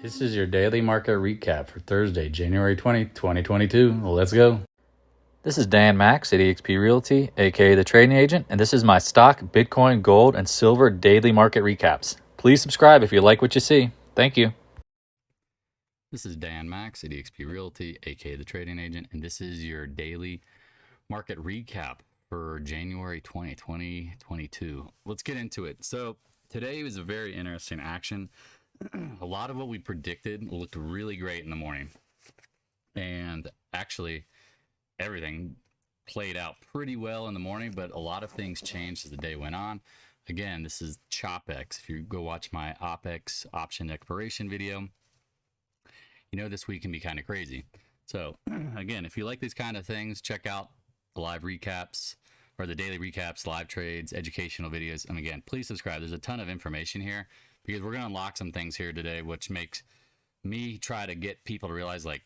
This is your daily market recap for Thursday, January 20th, 2022. Let's go. This is Dan Max at EXP Realty, aka the Trading Agent, and this is my stock, Bitcoin, gold, and silver daily market recaps. Please subscribe if you like what you see. Thank you. This is Dan Max at EXP Realty, aka the Trading Agent, and this is your daily market recap for January 20, 2022. Let's get into it. So today was a very interesting action. A lot of what we predicted looked really great in the morning, and actually everything played out pretty well in the morning, but a lot of things changed as the day went on. Again, this is ChopX. If you go watch my OPEX option expiration video, you know this week can be kind of crazy. So again, if you like these kind of things, check out the live recaps or the daily recaps, live trades, educational videos. And again, please subscribe. There's a ton of information here, because we're going to unlock some things here today, which makes me try to get people to realize, like,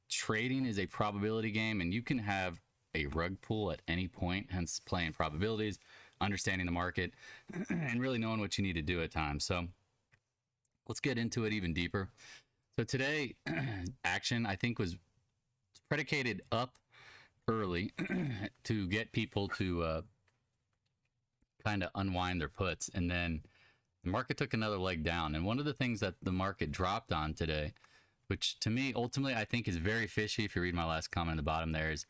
trading is a probability game, and you can have a rug pull at any point, hence playing probabilities, understanding the market, and really knowing what you need to do at times. So let's get into it even deeper. So today, action, I think, was predicated up early to get people to kind of unwind their puts, and then the market took another leg down. And one of the things that the market dropped on today, which to me ultimately I think is very fishy, if you read my last comment at the bottom there, is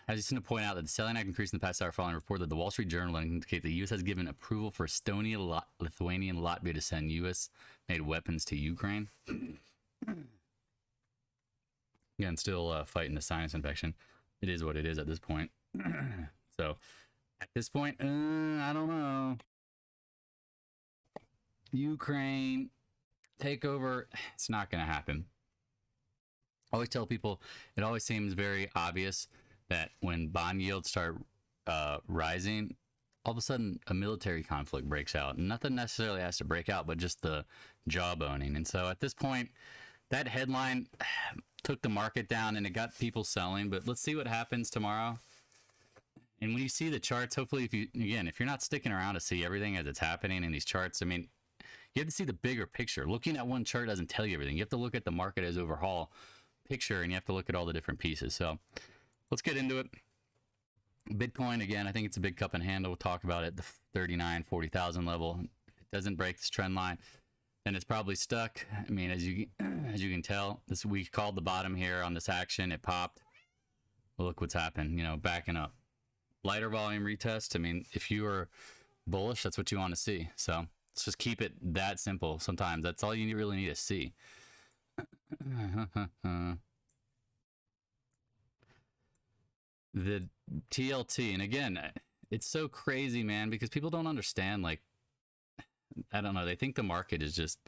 I just want to point out that the selling act increased in the past hour following a report that the Wall Street Journal indicates the U.S. has given approval for Estonia, Lithuania, and Latvia to send U.S.-made weapons to Ukraine. Again, still fighting the sinus infection. It is what it is at this point. So at this point, I don't know. Ukraine takeover, it's not going to happen. I always tell people, it always seems very obvious that when bond yields start rising, all of a sudden a military conflict breaks out. Nothing necessarily has to break out, but just the jawboning. And so at this point, that headline took the market down and it got people selling. But let's see what happens tomorrow. And when you see the charts, hopefully, if you're not sticking around to see everything as it's happening in these charts, I mean, you have to see the bigger picture. Looking at one chart doesn't tell you everything. You have to look at the market as overall picture, and you have to look at all the different pieces. So let's get into it. Bitcoin, again, I think it's a big cup and handle. We'll talk about it, the 39, 40,000 level. If it doesn't break this trend line, then it's probably stuck. I mean, as you can tell, we called the bottom here on this action. It popped. Well, look what's happened, backing up. Lighter volume retest. I mean, if you are bullish, that's what you want to see. So let's just keep it that simple. Sometimes that's all you really need to see. The TLT, and again, it's so crazy, man, because people don't understand, like, I don't know, they think the market is just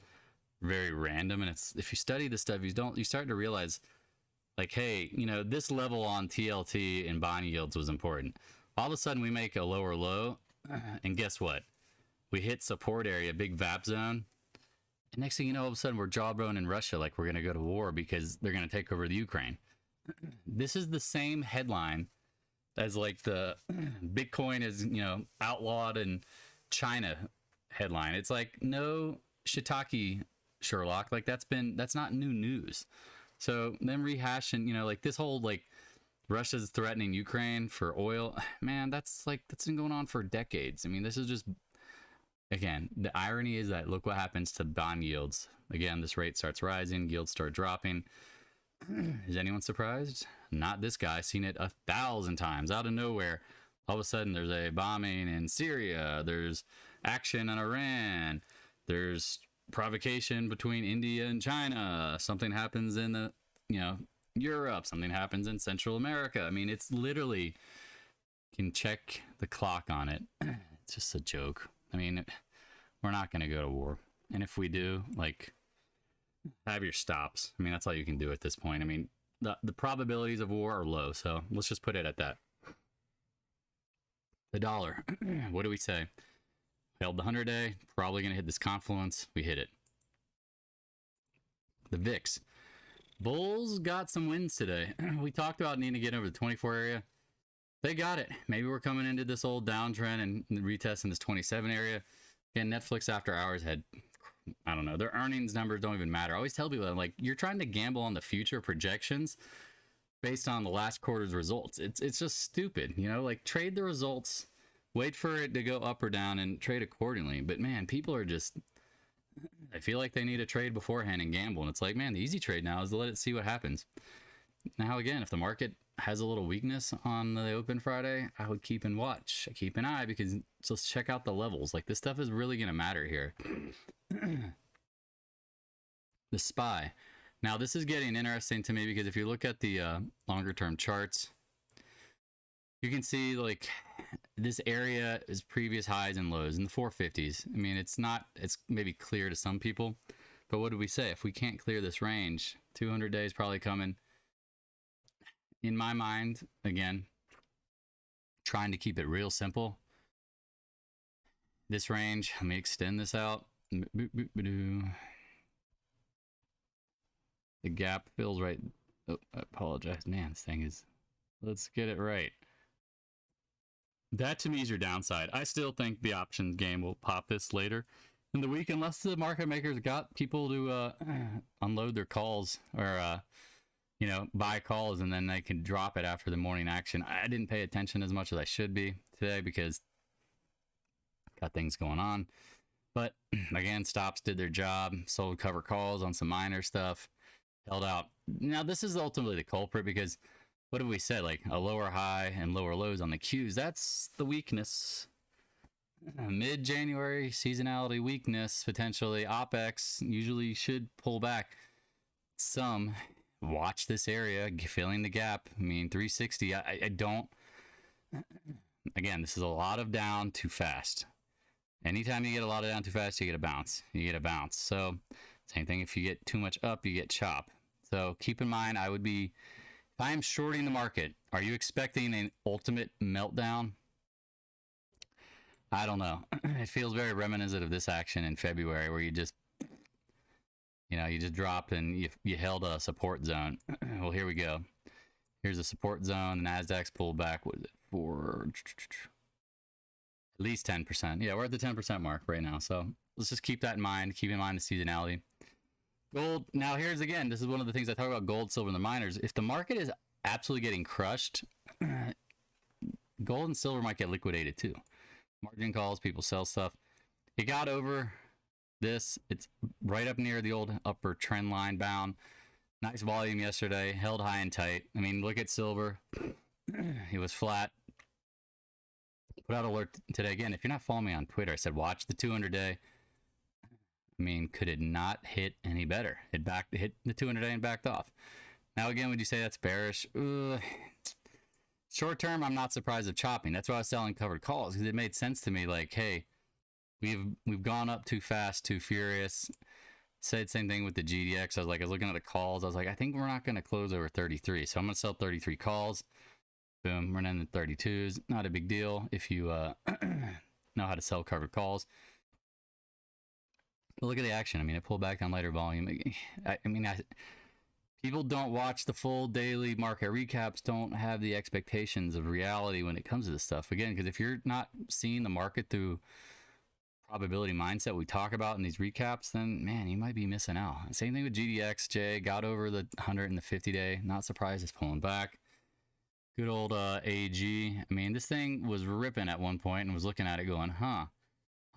very random, and it's, if you study this stuff, you start to realize, like, hey, this level on TLT and bond yields was important. All of a sudden we make a lower low, and guess what? We hit support area, big VAP zone. And next thing you know, all of a sudden we're jawbone in Russia, like we're going to go to war because they're going to take over the Ukraine. This is the same headline as like the Bitcoin is, outlawed in China headline. It's like, no shiitake, Sherlock. Like that's not new news. So them rehashing, like this whole, like, Russia's threatening Ukraine for oil. Man, that's been going on for decades. I mean, this is just, again, the irony is that look what happens to bond yields. Again, this rate starts rising, yields start dropping. Is anyone surprised? Not this guy. Seen it 1,000 times out of nowhere. All of a sudden, there's a bombing in Syria. There's action in Iran. There's provocation between India and China. Something happens in the, Europe. Something happens in Central America. I mean, it's literally, you can check the clock on it. It's just a joke. I mean, we're not going to go to war. And if we do, like, have your stops. I mean, that's all you can do at this point. I mean, the probabilities of war are low. So let's just put it at that. The dollar. What do we say? Held the 100-day. Probably going to hit this confluence. We hit it. The VIX. Bulls got some wins today. We talked about needing to get over the 24 area. They got it. Maybe we're coming into this old downtrend and retesting this 27 area. Again, Netflix after hours had I don't know, their earnings numbers don't even matter. I always tell people that, like, you're trying to gamble on the future projections based on the last quarter's results. It's just stupid, you know, like trade the results, wait for it to go up or down and trade accordingly. But man, people are just, I feel like they need a trade beforehand and gamble. And it's like, man, the easy trade now is to let it see what happens. Now, again, if the market has a little weakness on the open Friday, I would keep and watch, keep an eye, because just check out the levels. Like, this stuff is really going to matter here. The SPY. Now, this is getting interesting to me because if you look at the longer term charts, you can see like this area is previous highs and lows in the 450s. I mean, it's maybe clear to some people, but what do we say? If we can't clear this range, 200 days probably coming. In my mind, again, trying to keep it real simple. This range, let me extend this out. The gap feels right. Oh, I apologize. Man, this thing is, let's get it right. That to me is your downside. I still think the options game will pop this later in the week, unless the market makers got people to unload their calls or you know, buy calls, and then they can drop it after the morning action. I didn't pay attention as much as I should be today because got things going on. But again, stops did their job, sold cover calls on some minor stuff, held out. Now, this is ultimately the culprit because what have we said? Like a lower high and lower lows on the Qs. That's the weakness. Mid-January seasonality weakness, potentially. OPEX usually should pull back some. Watch this area, filling the gap. I mean, 360, I don't... Again, this is a lot of down too fast. Anytime you get a lot of down too fast, you get a bounce. You get a bounce. So, same thing if you get too much up, you get chop. So, keep in mind, I would be... If I am shorting the market, are you expecting an ultimate meltdown? I don't know. It feels very reminiscent of this action in February where you just... You know, you just dropped and you held a support zone. Well, here we go. Here's a support zone. The Nasdaq's pulled back. What is it? For at least 10%. Yeah, we're at the 10% mark right now. So let's just keep that in mind. Keep in mind the seasonality. Gold. Now, here's again. This is one of the things I talk about gold, silver, and the miners. If the market is absolutely getting crushed, gold and silver might get liquidated too. Margin calls, people sell stuff. It got over this, it's right up near the old upper trend line bound. Nice volume yesterday, held high and tight. I mean, look at silver. It was flat. Put out alert today again. If you're not following me on Twitter, I said watch the 200-day. I mean, could it not hit any better? It hit the 200-day and backed off. Now again, would you say that's bearish? Short term, I'm not surprised of chopping. That's why I was selling covered calls, because it made sense to me. Like, hey, we've gone up too fast, too furious. Said same thing with the GDX. I was looking at the calls. I was like, I think we're not going to close over 33. So I'm going to sell 33 calls. Boom, we're in the 32s. Not a big deal if you know how to sell covered calls. But look at the action. I mean, it pulled back on lighter volume. People don't watch the full daily market recaps, don't have the expectations of reality when it comes to this stuff. Again, because if you're not seeing the market through probability mindset we talk about in these recaps, then man, you might be missing out. Same thing with GDXJ, got over the 100 and the 50-day. Not surprised it's pulling back. Good old AG. I mean, this thing was ripping at one point and was looking at it going,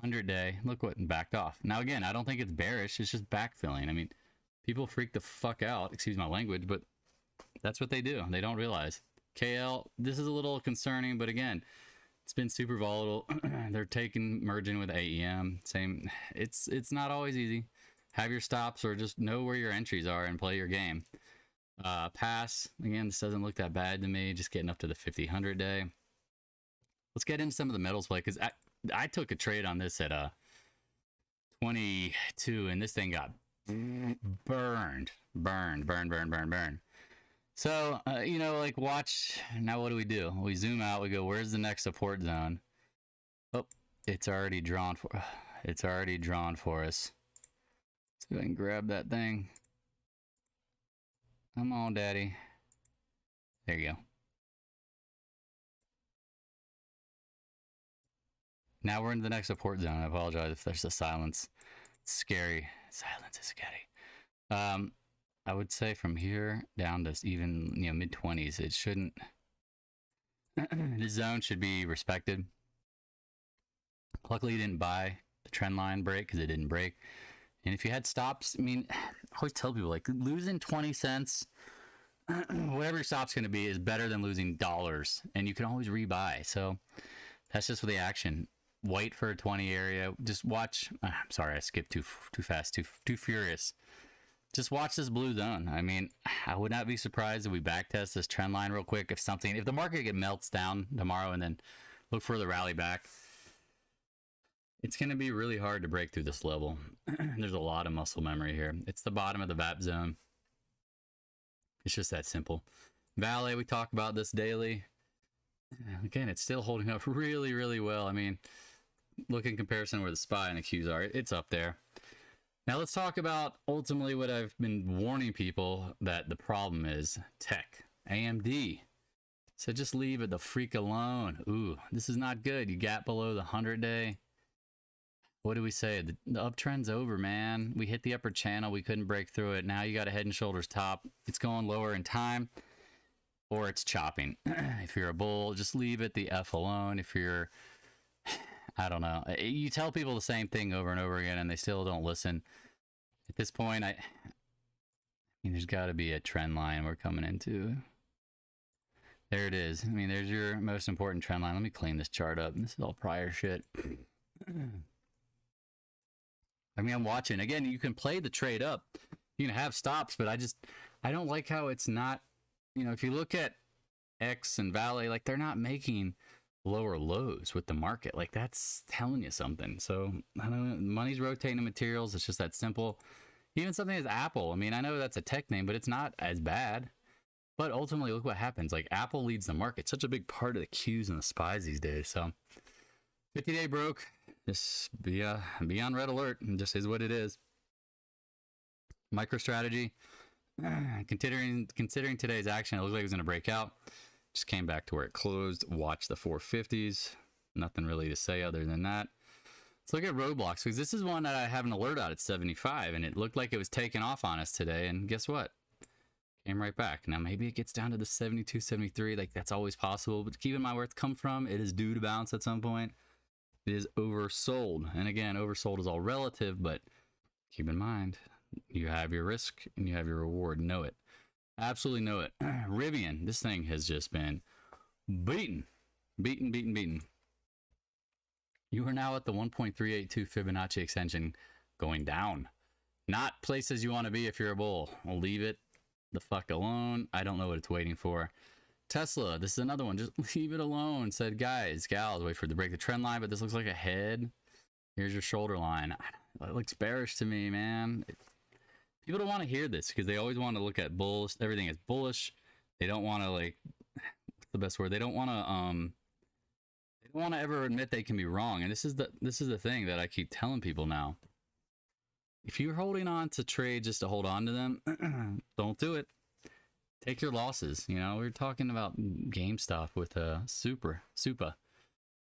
100-day. Look what backed off. Now again, I don't think it's bearish. It's just backfilling. I mean, people freak the fuck out. Excuse my language, but that's what they do. They don't realize. KL, this is a little concerning, but again, it's been super volatile. They're merging with AEM. Same. It's not always easy. Have your stops or just know where your entries are and play your game. PAAS. Again, this doesn't look that bad to me. Just getting up to the 50-100 day. Let's get into some of the metals play, because I took a trade on this at 22, and this thing got burned. So, you know, like watch. Now what do? We zoom out. We go, where's the next support zone? Oh, it's already drawn for us. Let's go ahead and grab that thing. Come on, daddy. There you go. Now we're in the next support zone. I apologize if there's a silence. scary. Silence is scary. I would say from here down to even mid 20s, it shouldn't. The zone should be respected. Luckily, you didn't buy the trend line break because it didn't break. And if you had stops, I mean, I always tell people like losing 20 cents, whatever your stop's going to be, is better than losing dollars, and you can always rebuy. So that's just for the action. Wait for a 20 area. Just watch. I'm sorry, I skipped too fast, too furious. Just watch this blue zone. I mean, I would not be surprised if we backtest this trend line real quick. If the market melts down tomorrow and then look for the rally back, it's going to be really hard to break through this level. There's a lot of muscle memory here. It's the bottom of the VAP zone. It's just that simple. VALE, we talk about this daily. Again, it's still holding up really, really well. I mean, look in comparison where the SPY and the Qs are. It's up there. Now let's talk about ultimately what I've been warning people that the problem is. Tech. AMD. So just leave it the freak alone. Ooh, this is not good. You gap below the 100-day. What do we say? The uptrend's over, man. We hit the upper channel. We couldn't break through it. Now you got a head and shoulders top. It's going lower in time, or it's chopping. If you're a bull, just leave it the F alone. If you're, I don't know. You tell people the same thing over and over again, and they still don't listen. At this point, I mean, there's got to be a trend line we're coming into. There it is. I mean, there's your most important trend line. Let me clean this chart up. This is all prior shit. I mean, I'm watching. Again, you can play the trade up. You can have stops, but I don't like how it's not, if you look at X and VALE, like they're not making lower lows with the market. Like that's telling you something. So I don't know. Money's rotating in materials. It's just that simple. Even something as Apple. I mean, I know that's a tech name, but it's not as bad. But ultimately, look what happens. Like Apple leads the market. Such a big part of the Qs and the SPYs these days. So 50-day broke. Just be on red alert, and just is what it is. MicroStrategy, considering today's action, it looked like it was going to break out. Just came back to where it closed. Watch the 450s. Nothing really to say other than that. Let's look at roadblocks, because this is one that I have an alert out at 75, and it looked like it was taking off on us today, and guess what? Came right back. Now maybe it gets down to the 72, 73. Like that's always possible, but keep in mind where it's come from. It is due to bounce at some point. It is oversold. And again, oversold is all relative, but keep in mind, you have your risk and you have your reward. Know it. Absolutely know it. RIVN, this thing has just been beaten. You are now at the 1.382 Fibonacci extension going down. Not places you want to be if you're a bull. I'll leave it the fuck alone. I don't know what it's waiting for. Tesla, this is another one. Just leave it alone. Said, guys, gals, wait for it to break the trend line, but this looks like a head. Here's your shoulder line. It looks bearish to me, man. People don't want to hear this because they always want to look at bullish. Everything is bullish. They don't want to what's the best word? They don't want to ever admit they can be wrong. And this is the thing that I keep telling people now. If you're holding on to trade just to hold on to them, don't do it. Take your losses. We were talking about GameStop with Supa. I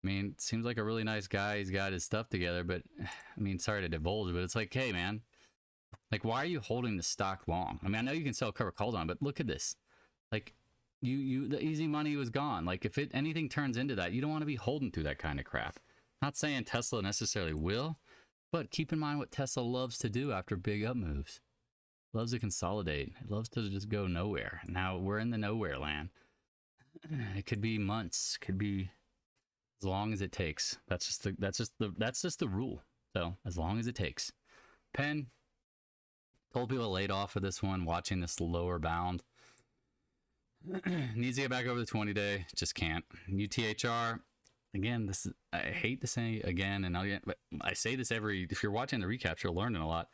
mean, seems like a really nice guy. He's got his stuff together, but I mean, sorry to divulge, but it's like, hey, man, like, why are you holding the stock long? I mean, I know you can sell cover calls on, but look at this. Like, the easy money was gone. Like, if anything turns into that, you don't want to be holding through that kind of crap. Not saying Tesla necessarily will, but keep in mind what Tesla loves to do after big up moves. Loves to consolidate. It loves to just go nowhere. Now we're in the nowhere land. It could be months. Could be as long as it takes. That's just the rule. So as long as it takes. PENN, told people laid off of this one. Watching this lower bound. Needs to get back over the 20-day. Just can't. UTHR. Again, I hate to say again, and but I say this if you're watching the recaps, you're learning a lot.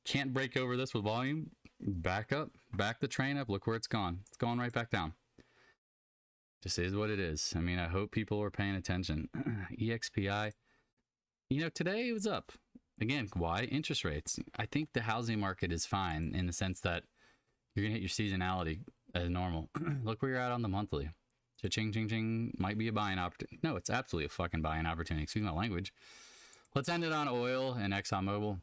Can't break over this with volume. Back up, back the train up. Look where it's gone. It's going right back down. Just is what it is. I mean, I hope people are paying attention. EXPI, today it was up. Again, why? Interest rates. I think the housing market is fine in the sense that you're going to hit your seasonality as normal. Look where you're at on the monthly. Cha-ching, ching, ching. Might be a buying opportunity. No, it's absolutely a fucking buying opportunity. Excuse my language. Let's end it on oil and ExxonMobil.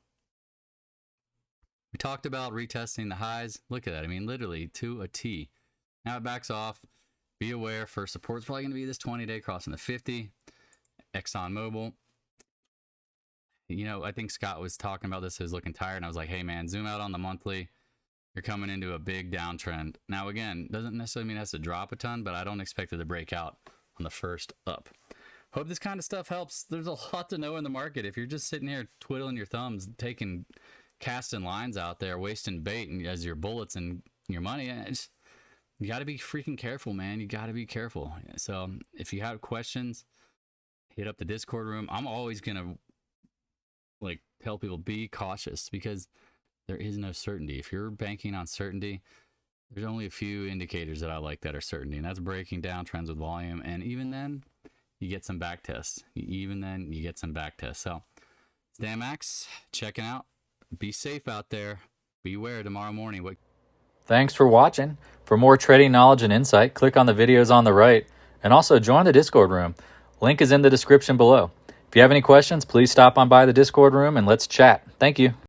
We talked about retesting the highs. Look at that. I mean, literally to a T. Now it backs off. Be aware, first support's probably going to be this 20-day crossing the 50. ExxonMobil. You know, I think Scott was talking about this. He was looking tired, and I was like, hey, man, zoom out on the monthly. You're coming into a big downtrend. Now, again, doesn't necessarily mean it has to drop a ton, but I don't expect it to break out on the first up. Hope this kind of stuff helps. There's a lot to know in the market. If you're just sitting here twiddling your thumbs, casting lines out there, wasting bait as your bullets and your money, you got to be freaking careful, man. You got to be careful. So if you have questions, hit up the Discord room. I'm always going to tell people be cautious because there is no certainty. If you're banking on certainty, there's only a few indicators that I like that are certainty, and that's breaking down trends with volume. And even then, you get some back tests. So, it's Dan Max checking out. Be safe out there. Beware tomorrow morning. Thanks for watching. For more trading knowledge and insight, click on the videos on the right, and also join the Discord room. Link is in the description below. If you have any questions, please stop on by the Discord room and let's chat. Thank you.